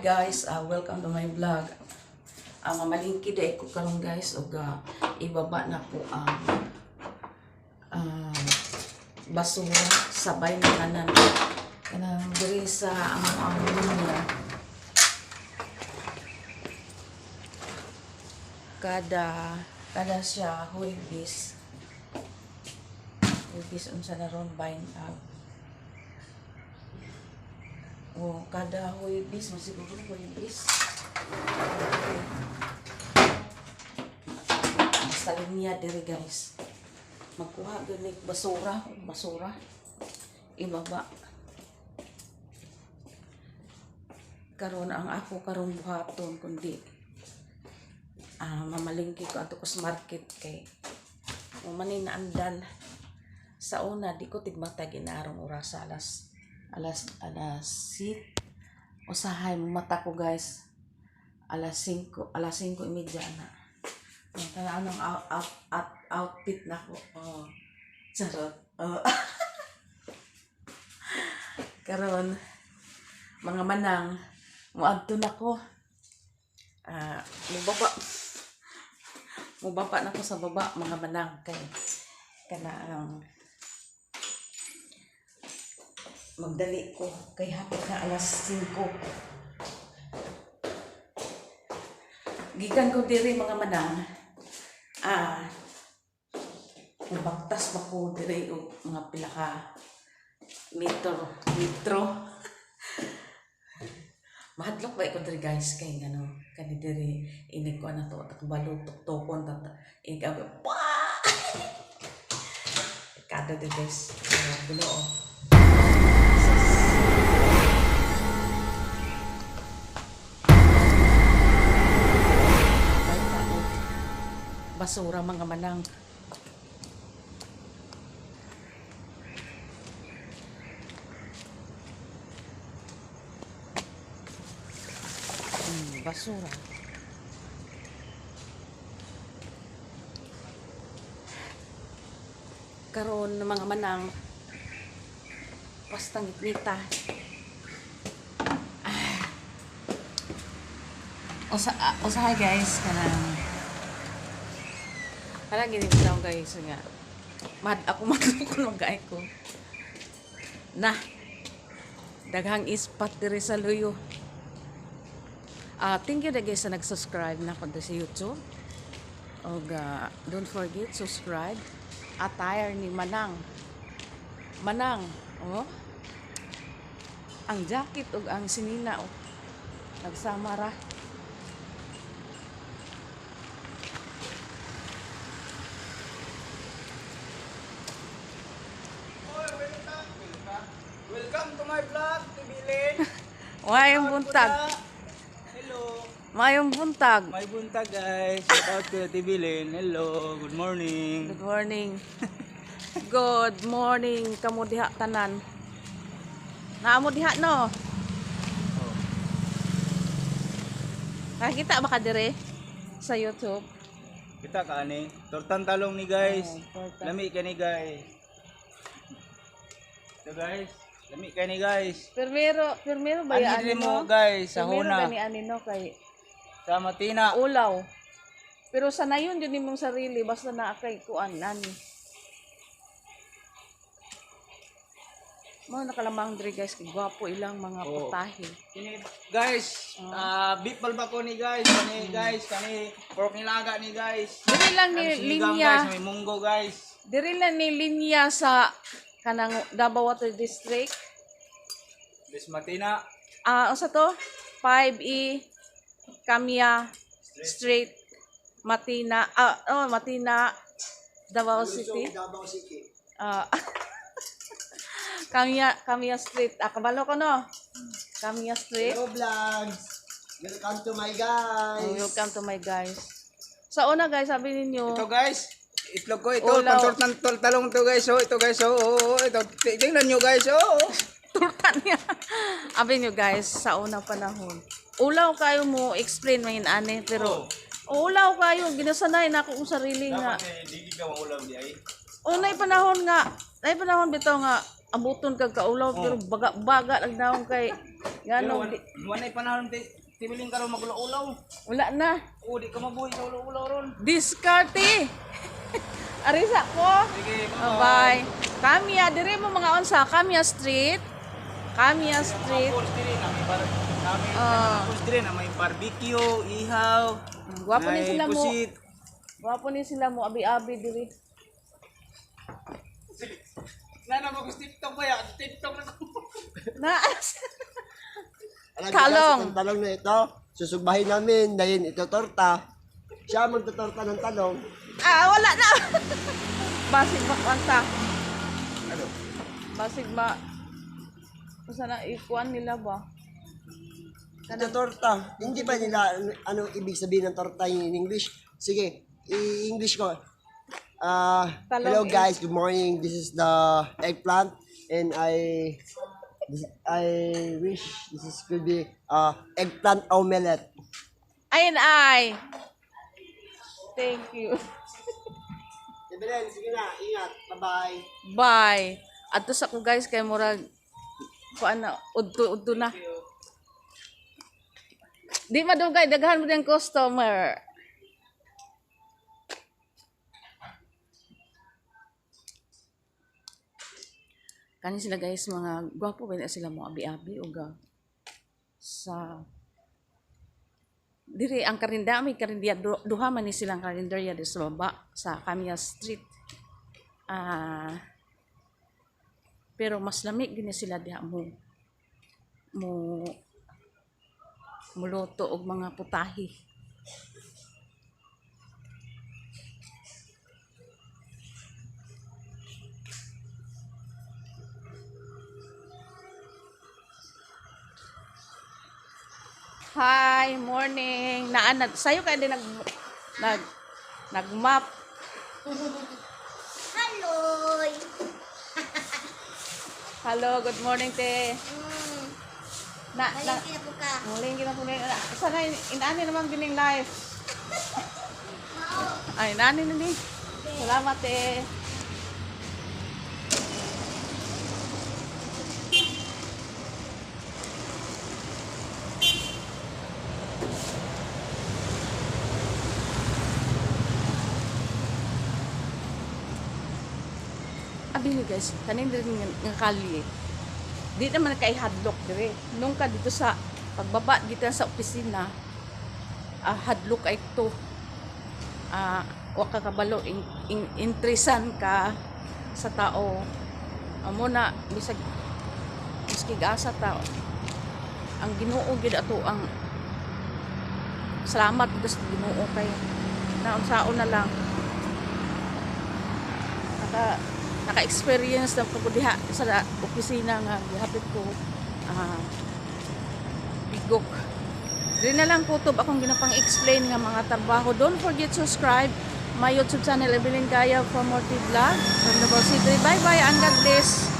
guys, welcome to my vlog. Mamalingki day ko karon guys ug ibaba na ko ang basura sabay na kanan kanang diri sa ang lunya. Kada siya huwibis unsa na ron bind up. O kada huwibis masiguro huwibis sa linya diri guys magkuha ganig basura ibaba karon ang ako karon buhaton kundi mamalingki ko ato ko sa market kay manin na andan sa una di ko tigmata ginarong oras alas usahay mata ko guys alas 5 imedya na anong outfit na ko charot karon mga manang muadto na ko mubaba na ko sa baba mga manang kay kana magdali ko kay hapon na alas 5 gikan ko diri mga manang nabaktas pa ko diri og mga pila ka metro mahadlok ba ko diri guys kay ngano kani diri inig ko na to takbalo tuktokon igabi pa kada diri guys Ginoo basura mga manang basura karon mga manang pastang itnita usahay guys kanang parang gini daw guys nga ako madlukon mag-ay ko na daghang ispat diri sa luyo. Thank you guys sa nag-subscribe na ko sa YouTube og don't forget subscribe attire ni Manang ang jacket ug ang sinina nagsama ra. Welcome to my vlog, Tibilin. Mayong buntag. Hello. Mayong buntag. May buntag guys. Shout out to Tibilin. Hello. Good morning. Good morning. Good morning kamo diha tanan. Naamo diha no. Nakita ba ka dire sa YouTube? Kita ka ani. Tortang talong ni guys. Lami ka ni guys. So guys, lami ka ni guys. Primero ba yan Ani mo guys sa huna. Primero gani no kay Sa Matina. ulaw. Pero sanayon yun nimong sarili basta na kay kuan ani. Mo nakalamang diri guys kay gwapo ilang mga putahe. Kini guys, beef balbako ni guys, kani pork nilaga ni guys. Diri lang ni linya. Guys, may munggo guys. Diri lang ni linya sa kanang Davao Water District. This Matina. Unsa to? 5E Kamya Street Matina. Matina Davao City. Davao City. Kamya Street. Kabalo ko no. Kamya Street. Hello vlogs. Welcome to my guys. Welcome to my guys. Sa una guys, sabi ninyo. Ito guys, itlog ko ito, Ulaw. pantortang talong to guys. Ito guys, ito tingnan nyo guys. Turkan niya. Sabi nyo guys, sa unang panahon. Ulaw kayo mo explain mahin ane pero ulaw kayo ginasanay na ako sarili nga. Dili ka ulam di ay. Nay panahon bitaw nga abuton kag kaulaw pero baga lang daw kay ngano Wanay panahon tibiling ka ron magulaw-ulaw. Wala na. O, di ka mabuhay sa ulaw-ulaw ron. Diskarte. Arisa ko. Sige, Bye. Kamiya, dire mo mga unsa, Kamiya Street. Kamiya Street. Tapos dire na may bar, namin tapos dire na may barbecue, ihaw. Gwapo ni may sila mo. pusit. Gwapo ni sila mo, abi-abi dire. Na mo TikTok ba ya? TikTok na ko. Na. Alam niyo Kalong. guys, ang talong na ito, susugbahin namin dahil ito torta. Siya magtutorta ng talong. Wala na. Basig ba kwanta? Ano? Basig ba? Kung na ikuan nila ba? Ito torta. Hindi ba nila ano ibig sabihin ng torta in English? Sige, i-English ko. Hello guys, good morning. This is the eggplant and I wish this is could be eggplant omelette. Ayun ay. Thank you. Belen, sige na, ingat. Bye-bye. Bye. Adto sa ko guys kay murag kuan na udto na. Di madugay daghan mo din customer. Kani sila guys mga gwapo ba na sila mo abi-abi o ga sa diri ang karinda may karindiya duha man ni silang karinderya di sa baba sa Kamiya Street. Pero mas lamig gini sila diha mo muluto og mga putahi. Hi, morning. Sayo ka din nag-map. Hello. Hello, good morning, te. Balik na po ka. Muling ginapunin. Sana inani naman gining live. Ay, inani na ni. Salamat, te. Abi ni guys, kanin din nga kali. Di naman kay hadlock dire. Nung ka dito sa pagbaba dito sa opisina, hadlock ay to. Wa ka kabalo intresan ka sa tao. Amo na bisag miski gasa tao. Ang Ginoo gid ato ang salamat gid sa Ginoo kay naunsaon na lang. Naka-experience na ko diha sa opisina nga gihapit ko bigok. Dili na lang kutob akong ginapang-explain nga mga trabaho. Don't forget to subscribe my YouTube channel Evelyn Gaya for more vlog from Davao City. Bye bye and God bless.